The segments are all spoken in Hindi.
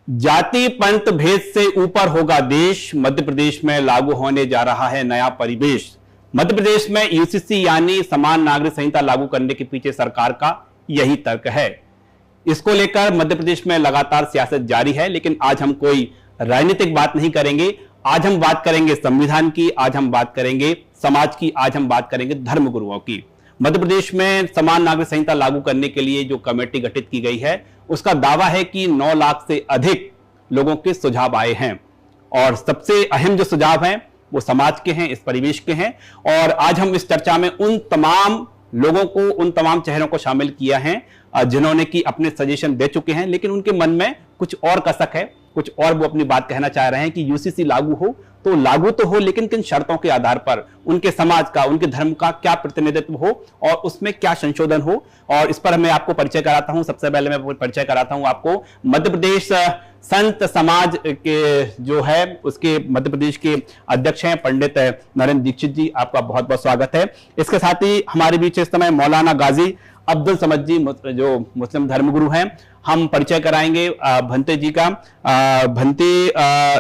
जाति पंथ भेद से ऊपर होगा देश, मध्य प्रदेश में लागू होने जा रहा है नया परिवेश। मध्य प्रदेश में यूसीसी यानी समान नागरिक संहिता लागू करने के पीछे सरकार का यही तर्क है। इसको लेकर मध्य प्रदेश में लगातार सियासत जारी है, लेकिन आज हम कोई राजनीतिक बात नहीं करेंगे। आज हम बात करेंगे संविधान की, आज हम बात करेंगे समाज की, आज हम बात करेंगे धर्मगुरुओं की। मध्य प्रदेश में समान नागरिक संहिता लागू करने के लिए जो कमेटी गठित की गई है, उसका दावा है कि 9 लाख से अधिक लोगों के सुझाव आए हैं और सबसे अहम जो सुझाव हैं वो समाज के हैं, इस परिवेश के हैं। और आज हम इस चर्चा में उन तमाम लोगों को, उन तमाम चेहरों को शामिल किया है जिन्होंने कि अपने सजेशन दे चुके हैं, लेकिन उनके मन में कुछ और कसक है, कुछ और वो अपनी बात कहना चाह रहे हैं कि यूसीसी लागू हो तो लागू तो हो, लेकिन किन शर्तों के आधार पर, उनके समाज का, उनके धर्म का क्या प्रतिनिधित्व हो और उसमें क्या संशोधन हो। और इस पर मैं आपको परिचय कराता हूं। सबसे पहले मैं परिचय कराता हूं आपको मध्य प्रदेश संत समाज के जो है उसके मध्य प्रदेश के अध्यक्ष हैं पंडित नरेंद्र दीक्षित जी। आपका बहुत बहुत स्वागत है। इसके साथ ही हमारे बीच इस समय मौलाना गाजी अब्दुल समद जी जो मुस्लिम धर्मगुरु हैं, हम परिचय कराएंगे भंते जी का। भंते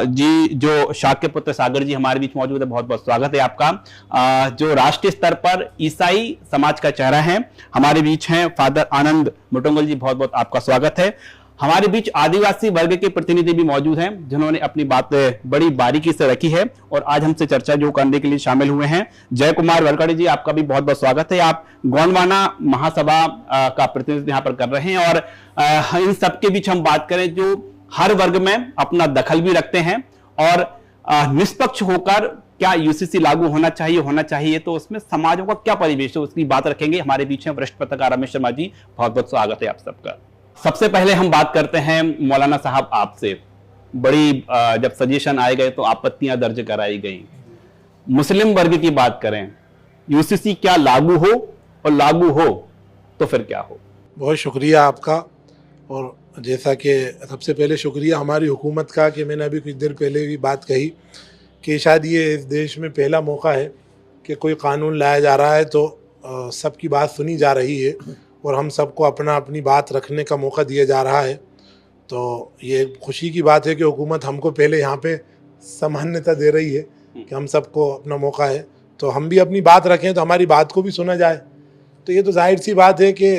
जी जो शाक्य पुत्र सागर जी हमारे बीच मौजूद है, बहुत बहुत स्वागत है आपका। जो राष्ट्रीय स्तर पर ईसाई समाज का चेहरा है हमारे बीच हैं फादर आनंद मुटुंगल जी, बहुत बहुत आपका स्वागत है। हमारे बीच आदिवासी वर्ग के प्रतिनिधि भी मौजूद हैं जिन्होंने अपनी बात बड़ी बारीकी से रखी है और आज हमसे चर्चा जो करने के लिए शामिल हुए हैं। जय कुमार वरकड़े जी, आपका भी बहुत बहुत स्वागत है। आप गोंडवाना महासभा का प्रतिनिधित्व यहाँ पर कर रहे हैं और इन सबके बीच हम बात करें जो हर वर्ग में अपना दखल भी रखते हैं और निष्पक्ष होकर क्या यूसीसी लागू होना चाहिए तो उसमें समाजों का क्या परिवेश है उसकी बात रखेंगे। हमारे बीच में वरिष्ठ पत्रकार रमेश शर्मा जी, बहुत बहुत स्वागत है आप सबका। सबसे पहले हम बात करते हैं मौलाना साहब आपसे। बड़ी जब सजेशन आए गए तो आपत्तियां दर्ज कराई गई। मुस्लिम वर्ग की बात करें, यूसीसी क्या लागू हो और लागू हो तो फिर क्या हो? बहुत शुक्रिया आपका। और जैसा कि सबसे पहले शुक्रिया हमारी हुकूमत का कि मैंने अभी कुछ देर पहले भी बात कही कि शायद ये इस देश में पहला मौका है कि कोई कानून लाया जा रहा है तो सबकी बात सुनी जा रही है और हम सबको अपनी बात रखने का मौका दिया जा रहा है। तो ये खुशी की बात है कि हुकूमत हमको पहले यहाँ पे सामान्यता दे रही है कि हम सबको अपना मौका है तो हम भी अपनी बात रखें तो हमारी बात को भी सुना जाए। तो ये तो जाहिर सी बात है कि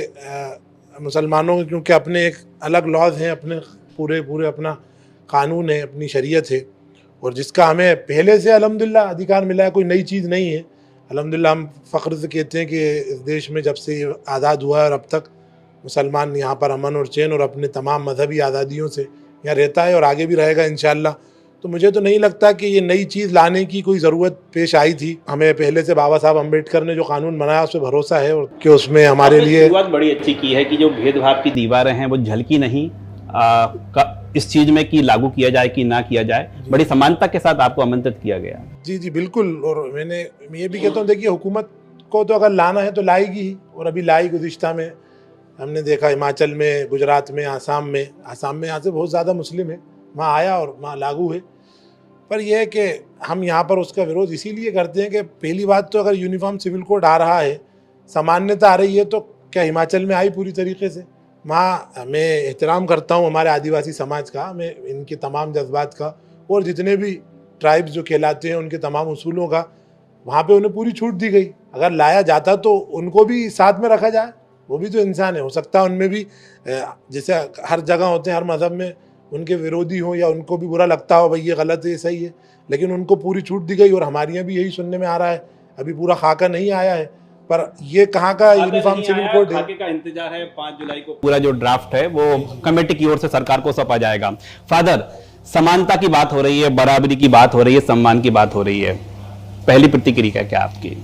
मुसलमानों के क्योंकि अपने एक अलग लॉज हैं, अपने पूरे अपना कानून है, अपनी शरीयत है और जिसका हमें पहले से अल्हम्दुलिल्लाह अधिकार मिला है, कोई नई चीज़ नहीं है। अल्हम्दुलिल्लाह हम फ़ख्र से कहते हैं कि इस देश में जब से आज़ाद हुआ है और अब तक मुसलमान यहाँ पर अमन और चैन और अपने तमाम मजहबी आज़ादियों से यहाँ रहता है और आगे भी रहेगा इंशाअल्लाह। तो मुझे तो नहीं लगता कि ये नई चीज़ लाने की कोई ज़रूरत पेश आई थी। हमें पहले से बाबा साहब अम्बेडकर ने जो कानून बनाया उस पर भरोसा है और कि उसमें हमारे लिए बात बड़ी अच्छी की है कि जो भेदभाव की दीवारें हैं वो झलकी नहीं इस चीज़ में कि लागू किया जाए कि ना किया जाए। बड़ी समानता के साथ आपको आमंत्रित किया गया। जी बिल्कुल। और मैं ये भी कहता हूँ, देखिए हुकूमत को तो अगर लाना है तो लाएगी ही और अभी लाई। गुज़िश्ता में हमने देखा हिमाचल में, गुजरात में, आसाम में यहाँ से बहुत ज़्यादा मुस्लिम है, वहाँ आया और वहाँ लागू है। पर यह है कि हम यहाँ पर उसका विरोध इसीलिए करते हैं कि पहली बात तो अगर यूनिफॉर्म सिविल कोड आ रहा है, सामान्यता आ रही है, तो क्या हिमाचल में आई पूरी तरीके से? वहाँ मैं एहतराम करता हूँ हमारे आदिवासी समाज का, मैं इनके तमाम जज्बात का और जितने भी ट्राइब्स जो कहलाते हैं उनके तमाम उसूलों का, वहाँ पे उन्हें पूरी छूट दी गई। अगर लाया जाता तो उनको भी साथ में रखा जाए, वो भी तो इंसान है। हो सकता है उनमें भी जैसे हर जगह होते हैं, हर मज़हब में उनके विरोधी हो या उनको भी बुरा लगता हो भाई ये गलत है, ये सही है, लेकिन उनको पूरी छूट दी गई। और हमारे यहाँ भी यही सुनने में आ रहा है, अभी पूरा खाका नहीं आया है, पर ये कहाँ का यूनिफॉर्म सिविल कोड है, का इंतजार है। 5 जुलाई को पूरा जो ड्राफ्ट है वो कमेटी की ओर से सरकार को सौंपा जाएगा। फादर, समानता की बात हो रही है, बराबरी की बात हो रही है, सम्मान की बात हो रही है, पहली प्रतिक्रिया क्या आपकी?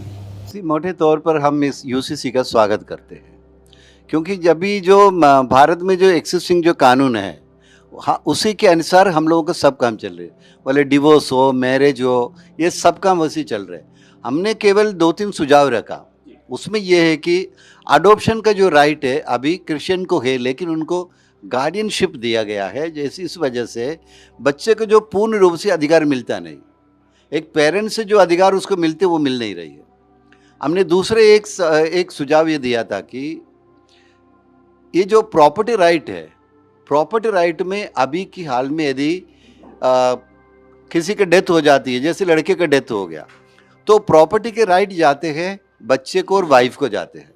मोटे तौर पर हम इस यूसीसी का स्वागत करते हैं क्योंकि जब भी जो भारत में जो एक्सिस्टिंग जो कानून है हाँ उसी के अनुसार हम लोगों का सब काम चल रहे हैं, भले डिवोर्स हो, मैरिज हो, ये सब काम वैसे चल रहे हैं। हमने केवल 2-3 सुझाव रखा, उसमें यह है कि अडॉप्शन का जो राइट है अभी क्रिश्चियन को है, लेकिन उनको गार्डियनशिप दिया गया है, जैसे इस वजह से बच्चे को जो पूर्ण रूप से अधिकार मिलता नहीं, एक पेरेंट से जो अधिकार उसको मिलते वो मिल नहीं रही है। हमने दूसरे एक सुझाव ये दिया था कि ये जो प्रॉपर्टी राइट है प्रॉपर्टी राइट में अभी की हाल में यदि किसी की डेथ हो जाती है, जैसे लड़के का डेथ हो गया, तो प्रॉपर्टी के राइट जाते हैं बच्चे को और वाइफ को जाते हैं।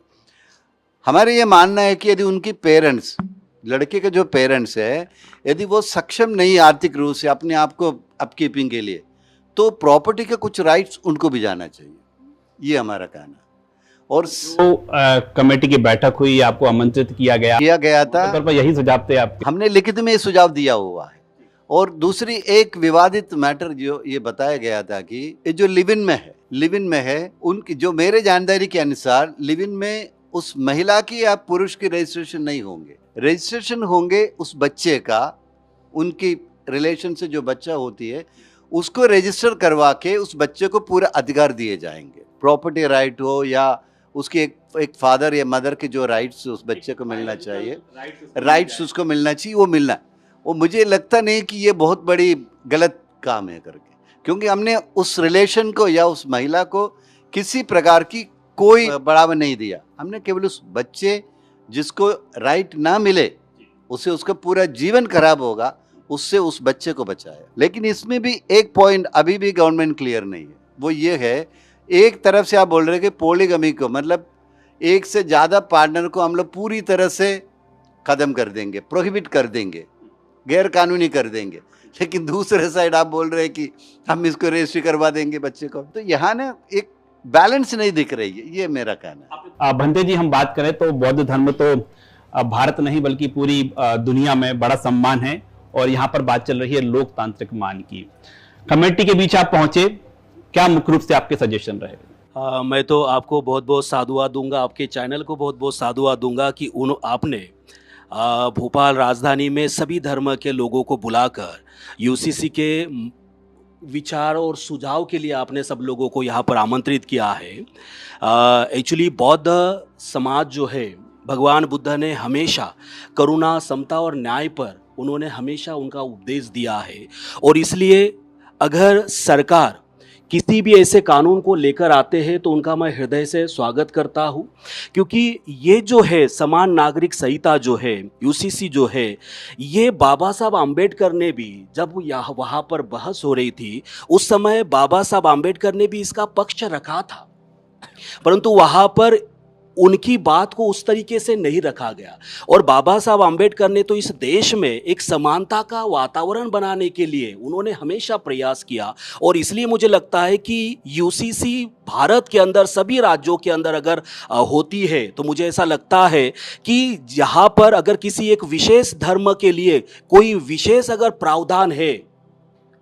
हमारे ये मानना है कि यदि उनकी पेरेंट्स, लड़के के जो पेरेंट्स है, यदि वो सक्षम नहीं आर्थिक रूप से अपने आप को अपकीपिंग के लिए, तो प्रॉपर्टी के कुछ राइट्स उनको भी जाना चाहिए। ये हमारा कहना है। और तो कमेटी की बैठक हुई, आपको आमंत्रित किया गया था, पर यही सुझाव थे आपके? हमने लिखित में ये सुझाव दिया हुआ है। और दूसरी एक विवादित मैटर जो ये बताया गया था कि ये जो लिव इन में है, उनकी जो मेरे जानकारी के अनुसार लिव इन में उस महिला की या पुरुष की रजिस्ट्रेशन नहीं होंगे, रजिस्ट्रेशन होंगे उस बच्चे का, उनकी रिलेशन से जो बच्चा होती है उसको रजिस्टर करवा के उस बच्चे को पूरा अधिकार दिए जाएंगे। प्रॉपर्टी राइट हो या उसकी एक फादर या मदर के जो राइट्स उस बच्चे को मिलना चाहिए, राइट्स उसको मिलना चाहिए, वो मिलना। वो मुझे लगता नहीं कि ये बहुत बड़ी गलत काम है करके, क्योंकि हमने उस रिलेशन को या उस महिला को किसी प्रकार की कोई बढ़ावा नहीं दिया। हमने केवल उस बच्चे जिसको राइट ना मिले, उसे उसका पूरा जीवन खराब होगा, उससे उस बच्चे को बचाया। लेकिन इसमें भी एक पॉइंट अभी भी गवर्नमेंट क्लियर नहीं है, वो ये है, एक तरफ से आप बोल रहे हैं कि पॉलीगमी को, मतलब एक से ज़्यादा पार्टनर को हम लोग पूरी तरह से ख़त्म कर देंगे, प्रोहिबिट कर देंगे, गैर कानूनी कर देंगे, लेकिन दूसरे साइड आप बोल रहे हैं कि हम इसको रजिस्ट्री करवा देंगे बच्चे को। तो यहाँ ना एक बैलेंस नहीं दिख रही है, ये मेरा कहना है। भंते जी, हम बात करें तो बौद्ध धर्म तो भारत नहीं बल्कि पूरी दुनिया में बड़ा सम्मान है, और यहाँ पर बात चल रही है लोकतांत्रिक मान की। कमेटी के बीच आप पहुंचे, क्या मुख्य रूप से आपके सजेशन रहे? मैं तो आपको बहुत बहुत साधुवाद दूंगा, आपके चैनल को बहुत बहुत साधुवाद दूंगा कि आपने भोपाल राजधानी में सभी धर्म के लोगों को बुलाकर यूसीसी के विचार और सुझाव के लिए आपने सब लोगों को यहाँ पर आमंत्रित किया है। एक्चुअली बौद्ध समाज जो है, भगवान बुद्ध ने हमेशा करुणा, समता और न्याय पर उन्होंने हमेशा उनका उपदेश दिया है, और इसलिए अगर सरकार किसी भी ऐसे कानून को लेकर आते हैं तो उनका मैं हृदय से स्वागत करता हूं, क्योंकि ये जो है समान नागरिक संहिता जो है, यूसीसी जो है, ये बाबा साहब आम्बेडकर ने भी, जब यहाँ वहाँ पर बहस हो रही थी उस समय बाबा साहब आम्बेडकर ने भी इसका पक्ष रखा था, परंतु वहाँ पर उनकी बात को उस तरीके से नहीं रखा गया। और बाबा साहब आम्बेडकर ने तो इस देश में एक समानता का वातावरण बनाने के लिए उन्होंने हमेशा प्रयास किया, और इसलिए मुझे लगता है कि यूसीसी भारत के अंदर सभी राज्यों के अंदर अगर होती है तो मुझे ऐसा लगता है कि यहाँ पर अगर किसी एक विशेष धर्म के लिए कोई विशेष अगर प्रावधान है,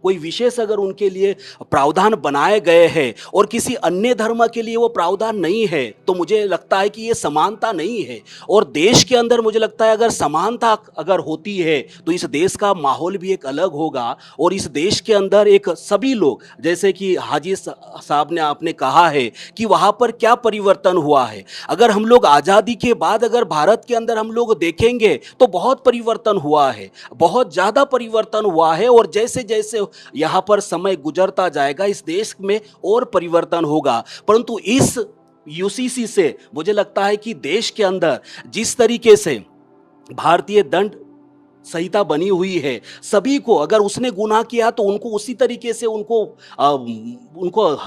कोई विशेष अगर उनके लिए प्रावधान बनाए गए हैं और किसी अन्य धर्म के लिए वो प्रावधान नहीं है, तो मुझे लगता है कि ये समानता नहीं है। और देश के अंदर मुझे लगता है अगर समानता अगर होती है तो इस देश का माहौल भी एक अलग होगा, और इस देश के अंदर एक सभी लोग, जैसे कि हाजी साहब ने आपने कहा है कि वहाँ पर क्या परिवर्तन हुआ है, अगर हम लोग आज़ादी के बाद अगर भारत के अंदर हम लोग देखेंगे तो बहुत परिवर्तन हुआ है, बहुत ज़्यादा परिवर्तन हुआ है, और जैसे जैसे यहाँ पर समय गुजरता जाएगा इस देश में और परिवर्तन होगा। परंतु इस यूसीसी से मुझे लगता है कि देश के अंदर जिस तरीके से भारतीय दंड संहिता बनी हुई है, सभी को अगर उसने गुनाह किया तो उनको उसी तरीके से उनको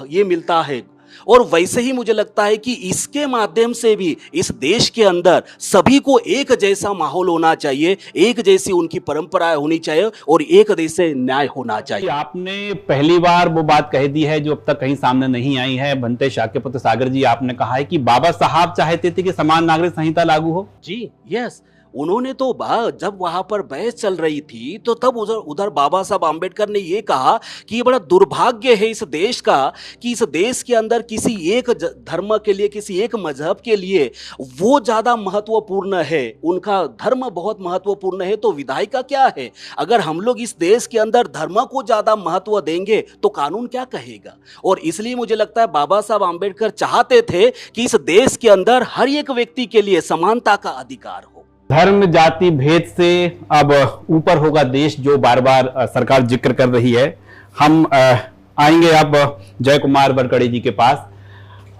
ये मिलता है, और वैसे ही मुझे लगता है कि इसके माध्यम से भी इस देश के अंदर सभी को एक जैसा माहौल होना चाहिए, एक जैसी उनकी परंपराएं होनी चाहिए, और एक जैसे न्याय होना चाहिए। आपने पहली बार वो बात कह दी है जो अब तक कहीं सामने नहीं आई है। भंते शाक्यपुत्र सागर जी, आपने कहा है कि बाबा साहब चाहते थे कि समान नागरिक संहिता लागू हो। जी, यस, उन्होंने तो जब वहां पर बहस चल रही थी तो तब उधर बाबा साहब आम्बेडकर ने ये कहा कि ये बड़ा दुर्भाग्य है इस देश का कि इस देश के अंदर किसी एक धर्म के लिए, किसी एक मजहब के लिए वो ज़्यादा महत्वपूर्ण है, उनका धर्म बहुत महत्वपूर्ण है, तो विधायी का क्या है। अगर हम लोग इस देश के अंदर धर्म को ज़्यादा महत्व देंगे तो कानून क्या कहेगा। और इसलिए मुझे लगता है बाबा साहब आम्बेडकर चाहते थे कि इस देश के अंदर हर एक व्यक्ति के लिए समानता का अधिकार हो। धर्म जाति भेद से अब ऊपर होगा देश, जो बार बार सरकार जिक्र कर रही है। हम आएंगे अब जय कुमार वरकड़े जी के पास।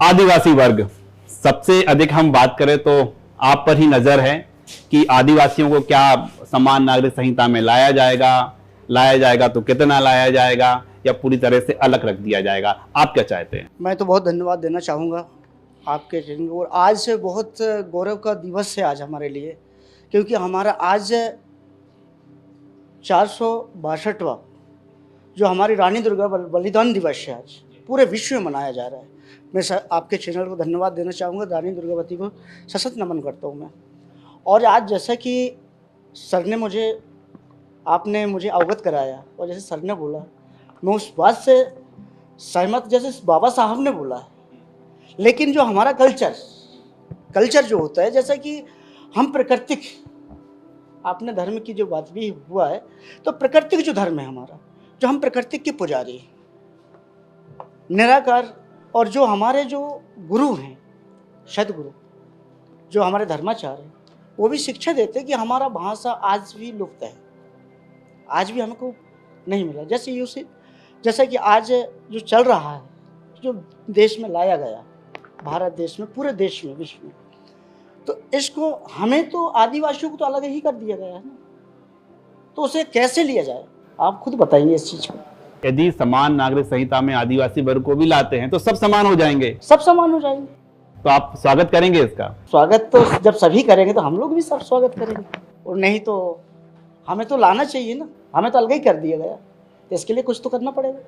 आदिवासी वर्ग, सबसे अधिक हम बात करें तो आप पर ही नजर है। कि आदिवासियों को क्या समान नागरिक संहिता में लाया जाएगा तो कितना लाया जाएगा, या पूरी तरह से अलग रख दिया जाएगा? आप क्या चाहते हैं? मैं तो बहुत धन्यवाद देना चाहूँगा आपके चैनल को। और आज से बहुत गौरव का दिवस है आज हमारे लिए, क्योंकि हमारा आज 462वां जो हमारी रानी दुर्गा बलिदान दिवस है, आज पूरे विश्व में मनाया जा रहा है। मैं आपके चैनल को धन्यवाद देना चाहूँगा, रानी दुर्गावती को सशक्त नमन करता हूँ मैं। और आज जैसा कि सर ने आपने मुझे अवगत कराया, और जैसे सर ने बोला मैं उस बात से सहमत, जैसे बाबा साहब ने बोला है। लेकिन जो हमारा कल्चर जो होता है, जैसा कि हम प्राकृतिक, आपने धर्म की जो बात भी हुआ है, तो प्राकृतिक जो धर्म है हमारा, जो हम प्राकृतिक के पुजारी निराकार, और जो हमारे जो गुरु हैं, सदगुरु जो हमारे धर्माचार्य हैं, वो भी शिक्षा देते हैं कि हमारा भाषा आज भी लुप्त है, आज भी हमको नहीं मिला। जैसे कि आज जो चल रहा है, जो देश में लाया गया, भारत देश में, पूरे देश में, विश्व में, तो इसको हमें तो आदिवासियों को तो अलग ही कर दिया गया है ना, तो उसे कैसे लिया जाए, आप खुद बताइए इस चीज़ को। यदि समान नागरिक संहिता में आदिवासी वर्ग को भी लाते हैं तो सब समान हो जाएंगे? सब समान हो जाएंगे। तो आप स्वागत करेंगे इसका? स्वागत तो जब सभी करेंगे तो हम लोग भी सब स्वागत करेंगे, और नहीं तो हमें तो लाना चाहिए ना, हमें तो अलग ही कर दिया गया, तो इसके लिए कुछ तो करना पड़ेगा।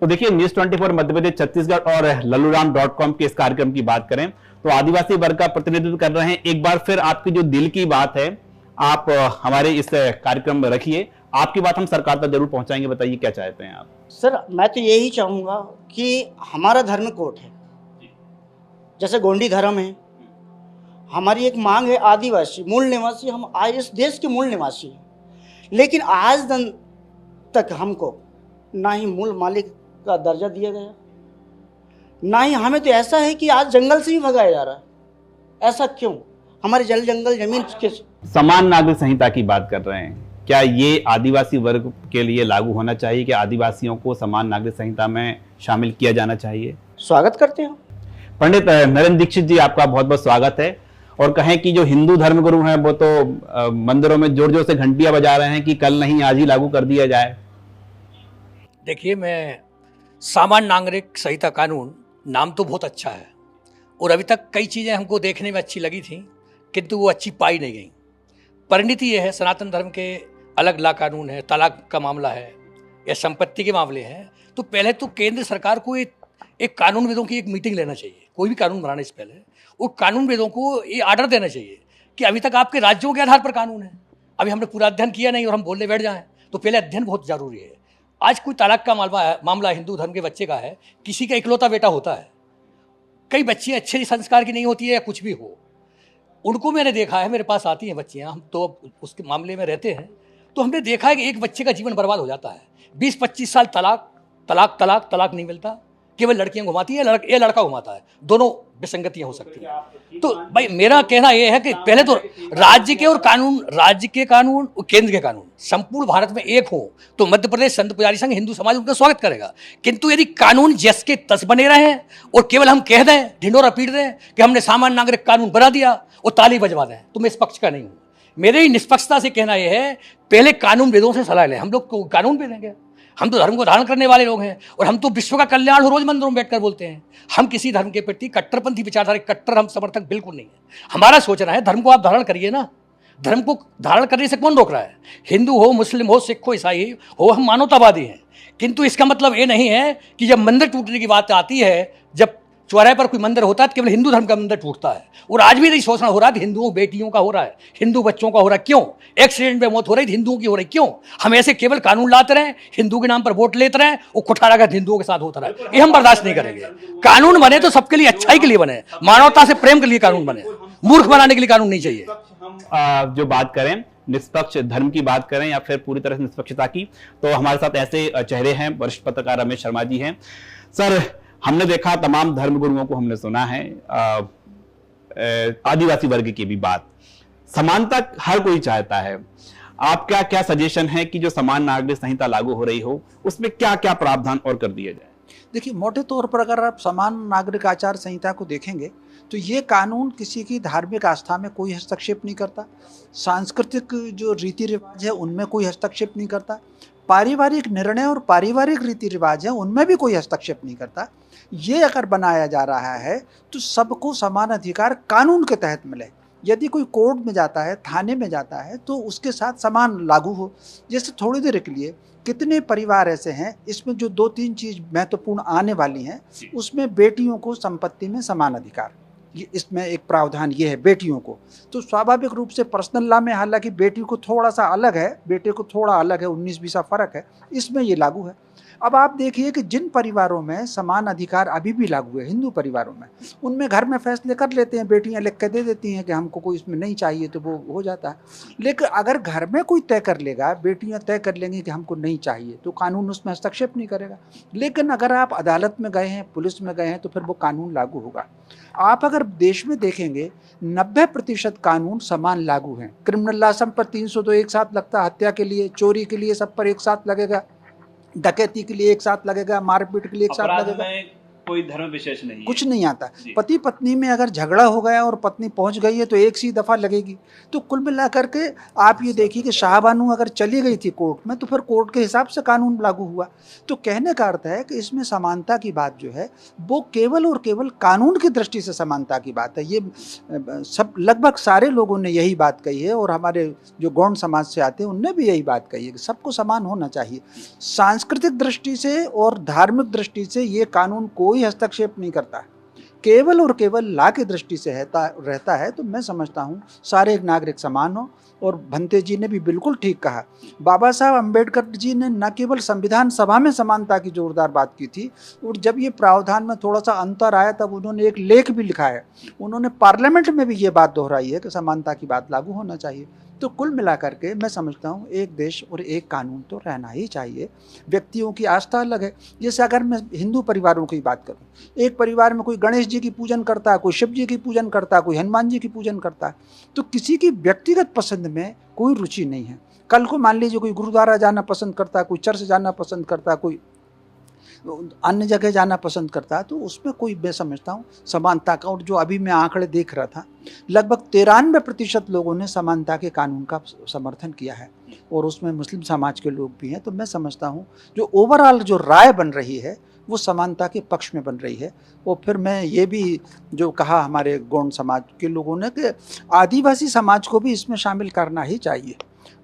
तो देखिए, न्यूज़ 24 मध्य प्रदेश छत्तीसगढ़ और लल्लूराम.com के इस कार्यक्रम की बात करें तो आदिवासी वर्ग का प्रतिनिधित्व कर रहे हैं। एक बार फिर आपकी जो दिल की बात है आप हमारे इस कार्यक्रम में रखिए, आपकी बात हम सरकार तक जरूर पहुंचाएंगे। बताइए क्या चाहते हैं आप? सर मैं तो यही चाहूँगा कि हमारा धर्म कोट है, जैसे गोंडी धर्म है, हमारी एक मांग है आदिवासी मूल निवासी, हम आज इस देश के मूल निवासी हैं, लेकिन आज दिन तक हमको ना ही मूल मालिक का दर्जा दिया गया, ना ही हमें तो ऐसा है कि आज जंगल से भी भगाया जा रहा है। ऐसा क्यों? हमारे जंगल जमीन के समान नागरिक संहिता की बात कर रहे हैं, क्या ये आदिवासी वर्ग के लिए लागू होना चाहिए कि आदिवासियों को समान नागरिक संहिता में शामिल किया जाना चाहिए? स्वागत करते हैं। पंडित नरेंद्र दीक्षित जी, आपका बहुत बहुत स्वागत है। और कहें कि जो हिंदू धर्मगुरु हैं वो तो मंदिरों में जोर जोर से घंटियां बजा रहे हैं कि कल नहीं आज ही लागू कर दिया जाए। देखिए, मैं सामान्य नागरिक संहिता कानून नाम तो बहुत अच्छा है, और अभी तक कई चीज़ें हमको देखने में अच्छी लगी थी, किंतु वो अच्छी पाई नहीं गई। परिणति ये है, सनातन धर्म के अलग ला कानून है, तलाक का मामला है या संपत्ति के मामले हैं, तो पहले तो केंद्र सरकार को एक कानूनविदों की एक मीटिंग लेना चाहिए, कोई भी कानून बनाने से पहले, और कानूनविदों को ये आर्डर देना चाहिए कि अभी तक आपके राज्यों के आधार पर कानून है, अभी हमने पूरा अध्ययन किया नहीं और हम बोलने बैठ जाएं, तो पहले अध्ययन बहुत ज़रूरी है। आज कोई तलाक का मामला हिंदू धर्म के बच्चे का है, किसी का इकलौता बेटा होता है, कई बच्चियाँ अच्छे संस्कार की नहीं होती है या कुछ भी हो, उनको मैंने देखा है, मेरे पास आती हैं बच्चियाँ, हम तो उसके मामले में रहते हैं, तो हमने देखा है कि एक बच्चे का जीवन बर्बाद हो जाता है। 20-25 साल तलाक नहीं मिलता, केवल लड़कियां घुमाती है, ये लड़का घुमाता है, दोनों विसंगतियां हो सकती हैं। तो भाई मेरा कहना यह है कि पहले तो राज्य के कानून और केंद्र के कानून संपूर्ण भारत में एक हो, तो मध्य प्रदेश संत पुजारी संघ हिंदू समाज उनका स्वागत करेगा। किंतु यदि कानून जस के तस बने रहे हैं और केवल हम कह दें, ढिंढोरा पीट दें कि हमने सामान्य नागरिक कानून बना दिया और ताली बजवा दें, तो मैं इस पक्ष का नहीं हूँ। मेरे ही निष्पक्षता से कहना यह है, पहले कानून वेदों से सलाह लें। हम लोग कानून पे देंगे, हम तो धर्म को धारण करने वाले लोग हैं, और हम तो विश्व का कल्याण हो रोज मंदिरों में बैठकर बोलते हैं। हम किसी धर्म के प्रति कट्टरपंथी विचारधारा कट्टर हम समर्थक बिल्कुल नहीं है। हमारा सोचना है धर्म को आप धारण करिए ना, धर्म को धारण करने से कौन रोक रहा है? हिंदू हो, मुस्लिम हो, सिख हो, ईसाई हो, हम मानवतावादी हैं। किंतु इसका मतलब ये नहीं है कि जब मंदिर टूटने की बात आती है, जब चौराहे पर कोई मंदिर होता है तो केवल हिंदू धर्म का मंदिर टूटता है। और आज भी नहीं सोचना हो रहा है हिंदुओं बेटियों का हो रहा है, हिंदू बच्चों का हो रहा है, क्यों? एक्सीडेंट में मौत हो रही हिंदुओं की हो रही, क्यों? हम ऐसे केवल कानून लाते रहे, हिंदू के नाम पर वोट लेते रहे और कुठाराघात हिंदुओं के साथ होता रहे, ये हम बर्दाश्त नहीं करेंगे। कानून बने तो सबके लिए अच्छाई के लिए बने, मानवता से प्रेम के लिए कानून बने, मूर्ख बनाने के लिए कानून नहीं चाहिए। हम जो बात करें निष्पक्ष धर्म की बात करें या फिर पूरी तरह से निष्पक्षता की, तो हमारे साथ ऐसे चेहरे हैं, वरिष्ठ पत्रकार रमेश शर्मा जी हैं। सर, हमने देखा, तमाम धर्मगुरुओं को हमने सुना है, आदिवासी वर्ग की भी बात, समानता हर कोई चाहता है। आपका क्या सजेशन है कि जो समान नागरिक संहिता लागू हो रही हो उसमें क्या क्या प्रावधान और कर दिया जाए? देखिए, मोटे तौर पर अगर आप समान नागरिक आचार संहिता को देखेंगे तो ये कानून किसी की धार्मिक आस्था में कोई हस्तक्षेप नहीं करता, सांस्कृतिक जो रीति रिवाज है उनमें कोई हस्तक्षेप नहीं करता, पारिवारिक निर्णय और पारिवारिक रीति रिवाज है उनमें भी कोई हस्तक्षेप नहीं करता। ये अगर बनाया जा रहा है तो सबको समान अधिकार कानून के तहत मिले। यदि कोई कोर्ट में जाता है, थाने में जाता है, तो उसके साथ समान लागू हो। जैसे थोड़ी देर के लिए कितने परिवार ऐसे हैं, इसमें जो 2-3 चीज़ महत्वपूर्ण आने वाली हैं, उसमें बेटियों को संपत्ति में समान अधिकार, ये इसमें एक प्रावधान ये है बेटियों को। तो स्वाभाविक रूप से पर्सनल लॉ में हालांकि बेटी को थोड़ा सा अलग है, बेटे को थोड़ा अलग है, 19-20 फ़र्क है, इसमें ये लागू है। अब आप देखिए कि जिन परिवारों में समान अधिकार अभी भी लागू है, हिंदू परिवारों में, उनमें घर में फैसले कर लेते हैं, बेटियां लिख के दे देती हैं कि हमको कोई इसमें नहीं चाहिए, तो वो हो जाता है। लेकिन अगर घर में कोई तय कर लेगा, बेटियां तय कर लेंगी कि हमको नहीं चाहिए, तो कानून उसमें हस्तक्षेप नहीं करेगा। लेकिन अगर आप अदालत में गए हैं, पुलिस में गए हैं, तो फिर वो कानून लागू होगा। आप अगर देश में देखेंगे 90% कानून समान लागू हैं। क्रिमिनल लॉ सब पर 300 तो एक साथ लगता है, हत्या के लिए, चोरी के लिए सब पर एक साथ लगेगा, डकैती के लिए एक साथ लगेगा, मारपीट के लिए एक साथ लगेगा, कोई धर्म विशेष नहीं है। कुछ नहीं आता। पति पत्नी में अगर झगड़ा हो गया और पत्नी पहुंच गई है तो एक सी दफ़ा लगेगी। तो कुल मिलाकर के आप ये देखिए कि शाहबानू अगर चली गई थी कोर्ट में, तो फिर कोर्ट के हिसाब से कानून लागू हुआ। तो कहने का अर्थ है कि इसमें समानता की बात जो है वो केवल और केवल कानून की दृष्टि से समानता की बात है। ये सब लगभग सारे लोगों ने यही बात कही है, और हमारे जो गौण समाज से आते हैं उनने भी यही बात कही है कि सबको समान होना चाहिए। सांस्कृतिक दृष्टि से और धार्मिक दृष्टि से ये कानून कोई हस्तक्षेप नहीं करता है, केवल और केवल ला की दृष्टि से रहता है। तो मैं समझता हूँ सारे नागरिक समान हो। और भंते जी ने भी बिल्कुल ठीक कहा, बाबा साहब अम्बेडकर जी ने न केवल संविधान सभा में समानता की जोरदार बात की थी, और जब ये प्रावधान में थोड़ा सा अंतर आया तब उन्होंने एक लेख भी लिखा है, उन्होंने पार्लियामेंट में भी ये बात दोहराई है कि समानता की बात लागू होना चाहिए। तो कुल मिलाकर के मैं समझता हूँ एक देश और एक कानून तो रहना ही चाहिए। व्यक्तियों की आस्था अलग है। जैसे अगर मैं हिंदू परिवारों की बात करूँ, एक परिवार में कोई गणेश जी की पूजन करता है, कोई शिव जी की पूजन करता है, कोई हनुमान जी की पूजन करता है, तो किसी की व्यक्तिगत पसंद में कोई रुचि नहीं है। कल को मान लीजिए कोई गुरुद्वारा जाना पसंद करता है, कोई चर्च जाना पसंद करता है, कोई अन्य जगह जाना पसंद करता है, तो उसमें कोई मैं समझता हूँ समानता का। और जो अभी मैं आंकड़े देख रहा था, लगभग 93% लोगों ने समानता के कानून का समर्थन किया है, और उसमें मुस्लिम समाज के लोग भी हैं। तो मैं समझता हूँ जो ओवरऑल जो राय बन रही है वो समानता के पक्ष में बन रही है। और फिर मैं ये भी जो कहा हमारे गौण समाज के लोगों ने कि आदिवासी समाज को भी इसमें शामिल करना ही चाहिए।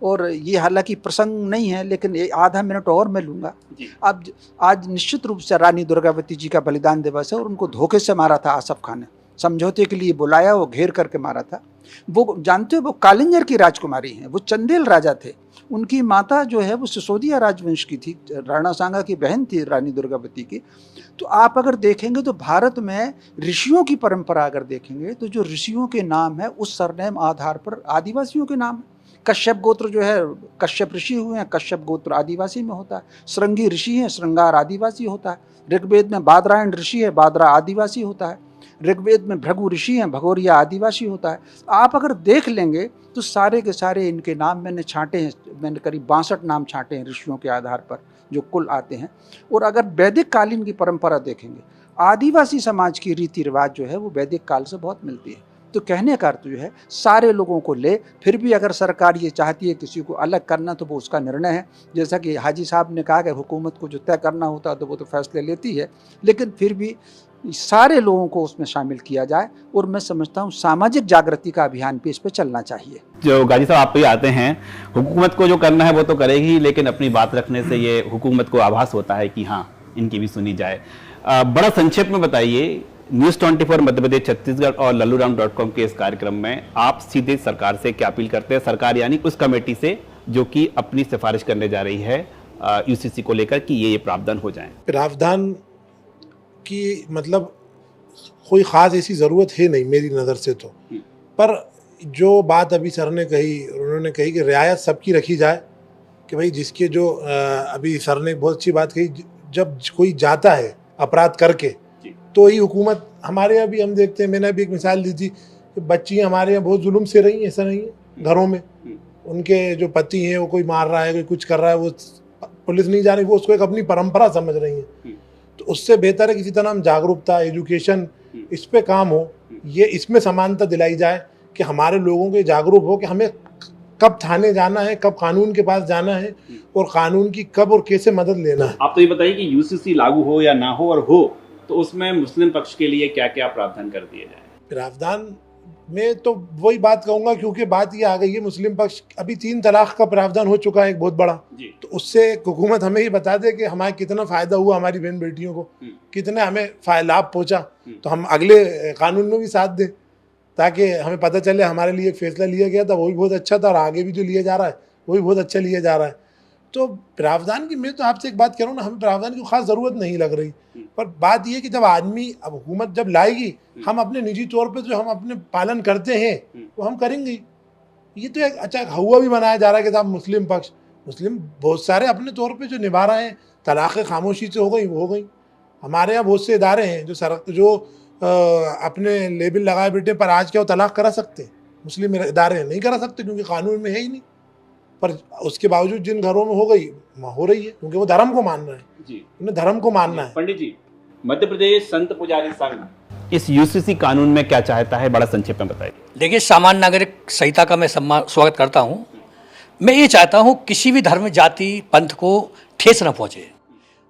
और ये हालांकि प्रसंग नहीं है, लेकिन आधा मिनट और मैं लूँगा। अब आज निश्चित रूप से रानी दुर्गावती जी का बलिदान दिवस है, और उनको धोखे से मारा था आसफ खान ने, समझौते के लिए बुलाया, वो घेर करके मारा था। वो जानते हो वो कालिंजर की राजकुमारी हैं, वो चंदेल राजा थे। उनकी माता जो है वो सिसोदिया राजवंश की थी, राणा सांगा की बहन थी रानी दुर्गावती की। तो आप अगर देखेंगे तो भारत में ऋषियों की परंपरा अगर देखेंगे तो जो ऋषियों के नाम है उस सरनेम आधार पर आदिवासियों के नाम है। कश्यप गोत्र जो है कश्यप ऋषि हुए हैं, कश्यप गोत्र आदिवासी में होता है। श्रृंगी ऋषि हैं, श्रृंगार आदिवासी होता है। ऋग्वेद में बादरायण ऋषि है, बादरा आदिवासी होता है। ऋग्वेद में भृगु ऋषि हैं, भगोरिया आदिवासी होता है। आप अगर देख लेंगे तो सारे के सारे इनके नाम मैंने छांटे हैं, मैंने करीब 62 नाम छांटे हैं ऋषियों के आधार पर जो कुल आते हैं। और अगर वैदिक कालीन की परंपरा देखेंगे, आदिवासी समाज की रीति रिवाज जो है वो वैदिक काल से बहुत मिलती है। तो कहने का अर्थ जो है सारे लोगों को ले, फिर भी अगर सरकार ये चाहती है किसी को अलग करना तो वो उसका निर्णय है। जैसा कि हाजी साहब ने कहा कि हुकूमत को जो तय करना होता है तो वो तो फैसले लेती है, लेकिन फिर भी सारे लोगों को उसमें शामिल किया जाए। और मैं समझता हूँ सामाजिक जागृति का अभियान भी इस पर चलना चाहिए। जो गाजी साहब आप पे आते हैं, हुकूमत को जो करना है वो तो करेगी, लेकिन अपनी बात रखने से ये हुकूमत को आभास होता है कि हाँ इनकी भी सुनी जाए। बड़ा संक्षेप में बताइए, न्यूज़ 24 मध्य प्रदेश छत्तीसगढ़ और लल्लूराम.com के इस कार्यक्रम में आप सीधे सरकार से क्या अपील करते हैं, सरकार यानी उस कमेटी से जो कि अपनी सिफारिश करने जा रही है यूसीसी को लेकर कि ये प्रावधान हो जाए? प्रावधान की मतलब कोई ख़ास ऐसी ज़रूरत है नहीं मेरी नज़र से तो, पर जो बात अभी सर ने कही, उन्होंने कही कि रियायत सबकी रखी जाए कि भाई जिसके जो अभी सर ने बहुत अच्छी बात कही, जब कोई जाता है अपराध करके तो ही हुकूमत, हमारे यहाँ भी हम देखते हैं, मैंने अभी एक मिसाल दी थी कि बच्चियाँ हमारे यहाँ बहुत जुल्म से रही हैं, ऐसा नहीं है घरों में, उनके जो पति हैं वो कोई मार रहा है, कोई कुछ कर रहा है, वो पुलिस नहीं जा रही, वो उसको एक अपनी परंपरा समझ रही है। तो उससे बेहतर है किसी तरह हम जागरूकता, एजुकेशन इस पे काम हो ये इसमें समानता दिलाई जाए कि हमारे लोगों के जागरूक हो कि हमें कब थाने जाना है, कब कानून के पास जाना है और कानून की कब और कैसे मदद लेना है। आप तो ये बताइए कि यूसीसी लागू हो या ना हो, और हो तो उसमें मुस्लिम पक्ष के लिए क्या क्या प्रावधान कर दिए जाए? प्रावधान में तो वही बात कहूंगा, क्योंकि बात ये आ गई है मुस्लिम पक्ष, अभी 3 तलाक का प्रावधान हो चुका है एक बहुत बड़ा, तो उससे हुकूमत हमें ही बता दे कि हमारे कितना फ़ायदा हुआ, हमारी बहन बेटियों को कितने हमें लाभ पहुंचा, तो हम अगले कानून में भी साथ दें ताकि हमें पता चले हमारे लिए एक फैसला लिया गया था वो भी बहुत अच्छा था और आगे भी जो लिया जा रहा है वो भी बहुत अच्छा लिया जा रहा है। तो प्रावधान की मैं तो आपसे एक बात करूँ ना, हमें प्रावधान की खास ज़रूरत नहीं लग रही, पर बात यह कि जब आदमी, अब हुकूमत जब लाएगी, हम अपने निजी तौर पे जो हम अपने पालन करते हैं वो हम करेंगे। ये तो एक अच्छा हुआ भी बनाया जा रहा है कि साहब मुस्लिम पक्ष, मुस्लिम बहुत सारे अपने तौर पे जो निभा रहे हैं, तलाक़ खामोशी से हो गई। हमारे यहाँ बहुत से इदारे हैं जो अपने लेबल लगाए बैठे, पर आज क्या वो तलाक़ करा सकते? मुस्लिम इदारे नहीं करा सकते क्योंकि कानून में है ही नहीं, पर उसके बावजूद जिन घरों में हो रही है क्योंकि वो धर्म को मान रहे हैं जी, उन्हें धर्म को मानना है। पंडित जी, मध्य प्रदेश संत पुजारी संघ इस यूसीसी कानून में क्या चाहता है, बड़ा संक्षेप में बताइए। देखिए, सामान्य नागरिक संहिता का मैं स्वागत करता हूँ। मैं ये चाहता हूँ किसी भी धर्म, जाति, पंथ को ठेस न पहुँचे।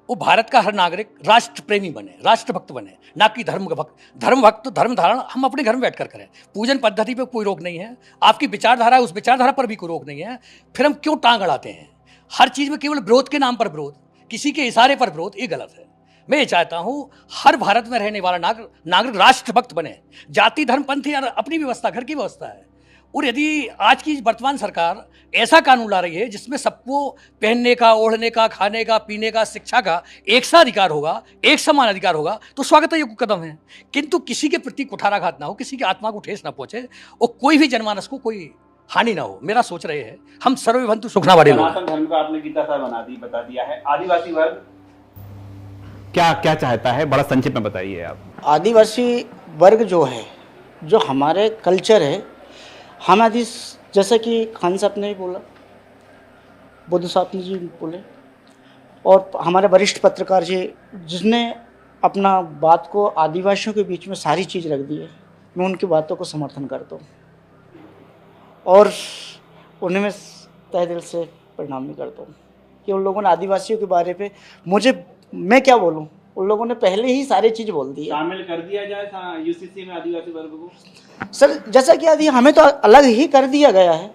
वो भारत का हर नागरिक राष्ट्र प्रेमी बने, राष्ट्रभक्त बने, ना कि धर्म भक्त। धर्म भक्त, धर्म धारण हम अपने घर में बैठकर करें। पूजन पद्धति पे कोई रोक नहीं है, आपकी विचारधारा है, उस विचारधारा पर भी कोई रोक नहीं है। फिर हम क्यों टांग अड़ाते हैं? हर चीज़ में केवल विरोध के नाम पर विरोध, किसी के इशारे पर विरोध, ये गलत है। मैं ये चाहता हूँ हर भारत में रहने वाला नागरिक राष्ट्रभक्त बने। जाति, धर्म, पंथ या अपनी व्यवस्था, घर की व्यवस्था है। और यदि आज की वर्तमान सरकार ऐसा कानून ला रही है जिसमें सबको पहनने का, ओढ़ने का, खाने का, पीने का, शिक्षा का एक सा अधिकार होगा, एक समान अधिकार होगा, तो स्वागत योग्य कदम है। किंतु किसी के प्रति कुठाराघात ना हो, किसी की आत्मा को ठेस ना पहुंचे और कोई भी जनमानस को कोई हानि ना हो। मेरा सोच रहे हैं हम सर्वभन्तु सुखना बड़े लोग। सनातन धर्म का आपने गीता साहब बता दिया है। आदिवासी वर्ग क्या क्या चाहता है, बड़ा संक्षेप में बताइए आप। आदिवासी वर्ग जो है, जो हमारे कल्चर है, हम आदि, जैसा कि खान साहब ने बोला, बुद्ध साहब ने जी बोले, और हमारे वरिष्ठ पत्रकार जी जिसने अपना बात को आदिवासियों के बीच में सारी चीज़ रख दी है, मैं उनकी बातों को समर्थन करता हूँ और उन्हें मैं तहे दिल से प्रणाम भी करता हूँ कि उन लोगों ने आदिवासियों के बारे पे मैं क्या बोलूँ, उन लोगों ने पहले ही सारी चीज़ बोल दी है। शामिल कर दिया जाए यूसीसी में आदिवासी वर्ग को। सर, जैसा कि यदि हमें तो अलग ही कर दिया गया है,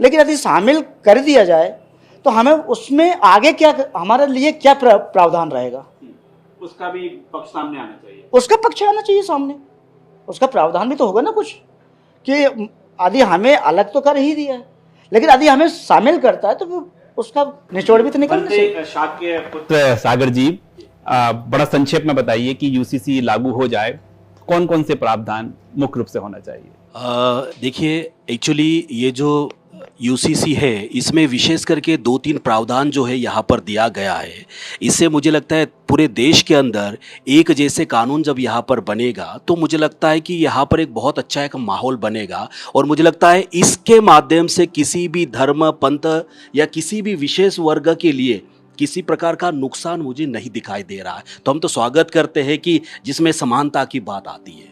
लेकिन यदि शामिल कर दिया जाए तो हमें उसमें आगे क्या, हमारे लिए क्या प्रावधान रहेगा, उसका भी पक्ष सामने आना चाहिए। उसका पक्ष आना चाहिए सामने, उसका प्रावधान भी तो होगा ना कुछ, कि यदि हमें अलग तो कर ही दिया है, लेकिन यदि हमें शामिल करता है तो उसका निचोड़ भी तो निकलना चाहिए। शाक्य पुत्र सागर जी, बड़ा संक्षेप में बताइए कि यूसीसी लागू हो जाए, कौन कौन से प्रावधान मुख्य रूप से होना चाहिए? देखिए, एक्चुअली ये जो यूसीसी है, इसमें विशेष करके 2-3 प्रावधान जो है यहाँ पर दिया गया है। इससे मुझे लगता है पूरे देश के अंदर एक जैसे कानून जब यहाँ पर बनेगा तो मुझे लगता है कि यहाँ पर एक बहुत अच्छा एक माहौल बनेगा। और मुझे लगता है इसके माध्यम से किसी भी धर्म, पंथ या किसी भी विशेष वर्ग के लिए किसी प्रकार का नुकसान मुझे नहीं दिखाई दे रहा है। तो हम तो स्वागत करते हैं कि जिसमें समानता की बात आती है।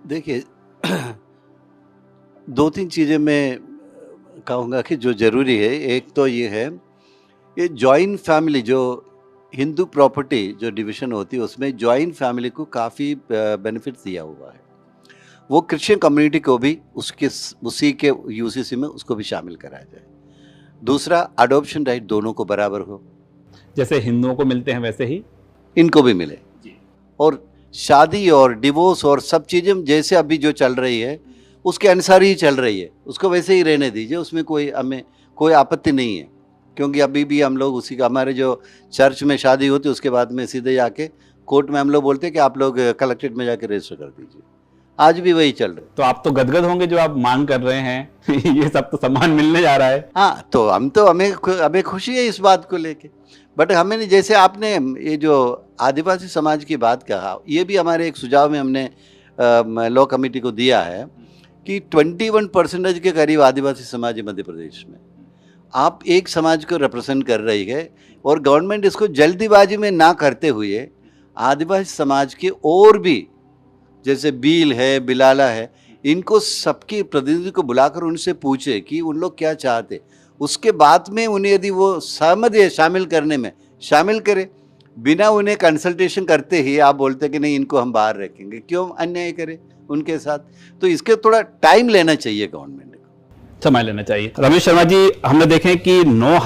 देखिए, 2-3 चीज़ें मैं कहूँगा कि जो ज़रूरी है। एक तो ये है, ये जॉइंट फैमिली, जो हिंदू प्रॉपर्टी जो डिवीज़न होती है उसमें जॉइंट फैमिली को काफ़ी बेनिफिट दिया हुआ है। वो क्रिश्चियन कम्युनिटी को भी उसी के यूसीसी में उसको भी शामिल कराया जाए। दूसरा, अडॉप्शन राइट दोनों को बराबर हो, जैसे हिंदुओं को मिलते हैं वैसे ही इनको भी मिले। और शादी और डिवोर्स और सब चीज़ें जैसे अभी जो चल रही है उसके अनुसार ही चल रही है, उसको वैसे ही रहने दीजिए, उसमें हमें कोई आपत्ति नहीं है। क्योंकि अभी भी हम लोग उसी का, हमारे जो चर्च में शादी होती है उसके बाद में सीधे जाके कोर्ट में हम लोग बोलते हैं कि आप लोग कलेक्ट्रेट में जाके रजिस्टर कर दीजिए। आज भी वही चल रहा है। तो आप तो गदगद होंगे जो आप मांग कर रहे हैं ये सब तो सम्मान मिलने जा रहा है। हाँ, तो हमें खुशी है इस बात को लेके। बट हमें नहीं, जैसे आपने ये जो आदिवासी समाज की बात कहा, ये भी हमारे एक सुझाव में हमने लॉ कमेटी को दिया है कि 21% के करीब आदिवासी समाज है मध्य प्रदेश में। आप एक समाज को रिप्रेजेंट कर रही है और गवर्नमेंट इसको जल्दीबाजी में ना करते हुए आदिवासी समाज के और भी जैसे बील है, बिलाला है, इनको सबके प्रतिनिधि को बुलाकर उनसे पूछे कि उन लोग क्या चाहते, उसके बाद में उन्हें यदि वो सहमत है शामिल करने में, शामिल करे। बिना उन्हें कंसल्टेशन करते ही आप बोलते कि नहीं इनको हम बाहर रखेंगे, क्यों अन्याय करें उनके साथ? तो इसके थोड़ा टाइम लेना चाहिए गवर्नमेंट को, समय लेना चाहिए। रमेश शर्मा जी, हमने देखें कि 9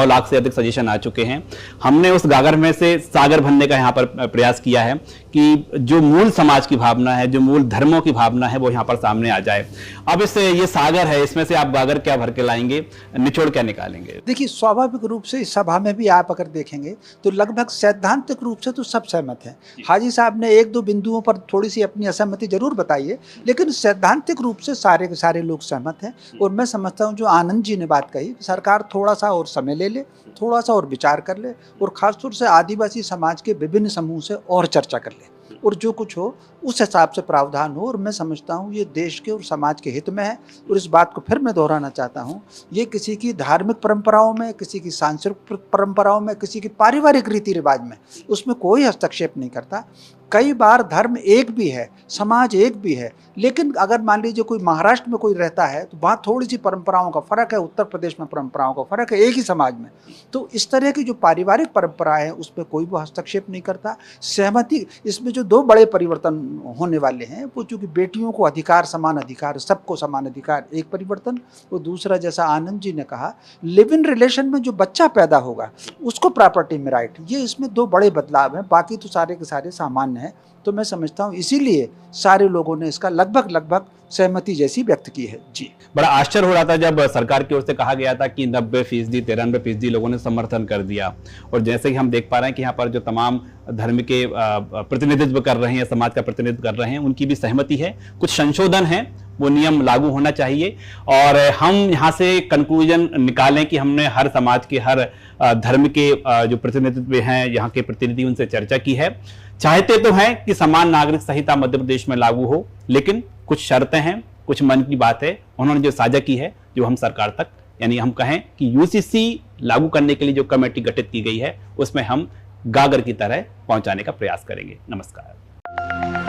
लाख से अधिक सजेशन आ चुके हैं। हमने उस गागर में से सागर भरने का यहाँ पर प्रयास किया है कि जो मूल समाज की भावना है, जो मूल धर्मों की भावना है, वो यहाँ पर सामने आ जाए। अब इससे ये सागर है, इसमें से आप गागर क्या भर के लाएंगे, निचोड़ क्या निकालेंगे? देखिए, स्वाभाविक रूप से इस सभा में भी आप अगर देखेंगे तो लगभग सैद्धांतिक रूप से तो सब सहमत हैं। हाजी साहब ने 1-2 बिंदुओं पर थोड़ी सी अपनी असहमति जरूर बताई है, लेकिन सैद्धांतिक रूप से सारे के सारे लोग सहमत हैं। और मैं समझता हूँ जो आनंद जी ने बात कही, सरकार थोड़ा सा और समय ले ले, थोड़ा सा और विचार कर ले, और खासतौर से आदिवासी समाज के विभिन्न समूह से और चर्चा कर ले, और जो कुछ हो उस हिसाब से प्रावधान हो। और मैं समझता हूँ ये देश के और समाज के हित में है। और इस बात को फिर मैं दोहराना चाहता हूँ, ये किसी की धार्मिक परंपराओं में, किसी की सांस्कृतिक परंपराओं में, किसी की पारिवारिक रीति रिवाज में, उसमें कोई हस्तक्षेप नहीं करता। कई बार धर्म एक भी है, समाज एक भी है, लेकिन अगर मान लीजिए कोई महाराष्ट्र में कोई रहता है तो वहाँ थोड़ी सी परंपराओं का फर्क है, उत्तर प्रदेश में परंपराओं का फर्क है, एक ही समाज में। तो इस तरह की जो पारिवारिक परंपराएं हैं उसमें कोई भी हस्तक्षेप नहीं करता। सहमति, इसमें जो 2 बड़े परिवर्तन होने वाले हैं वो चूँकि बेटियों को अधिकार, समान अधिकार, सबको समान अधिकार, एक परिवर्तन। और दूसरा, जैसा आनंद जी ने कहा, लिव इन रिलेशन में जो बच्चा पैदा होगा उसको प्रॉपर्टी में राइट, ये इसमें 2 बड़े बदलाव हैं। बाकी तो सारे के सारे सामान्य हैं। तो मैं समझता हूँ इसीलिए सारे लोगों ने इसका लगभग सहमति जैसी व्यक्त की है। जी, बड़ा आश्चर्य हो रहा था जब सरकार की ओर से कहा गया था कि 90%, 93% लोगों ने समर्थन कर दिया। और जैसे कि हम देख पा रहे हैं कि यहाँ पर जो तमाम धर्म के प्रतिनिधित्व कर रहे हैं, समाज का प्रतिनिधित्व कर रहे हैं, उनकी भी सहमति है। कुछ संशोधन है, वो नियम लागू होना चाहिए। और हम यहाँ से कंक्लूजन निकालें कि हमने हर समाज के, हर धर्म के जो प्रतिनिधित्व हैं, यहाँ के प्रतिनिधि, उनसे चर्चा की है। चाहते तो हैं कि समान नागरिक संहिता मध्य प्रदेश में लागू हो, लेकिन कुछ शर्तें हैं, कुछ मन की बात है उन्होंने जो साझा की है, जो हम सरकार तक, यानी हम कहें कि यूसीसी लागू करने के लिए जो कमेटी गठित की गई है उसमें हम गागर की तरह पहुंचाने का प्रयास करेंगे। नमस्कार।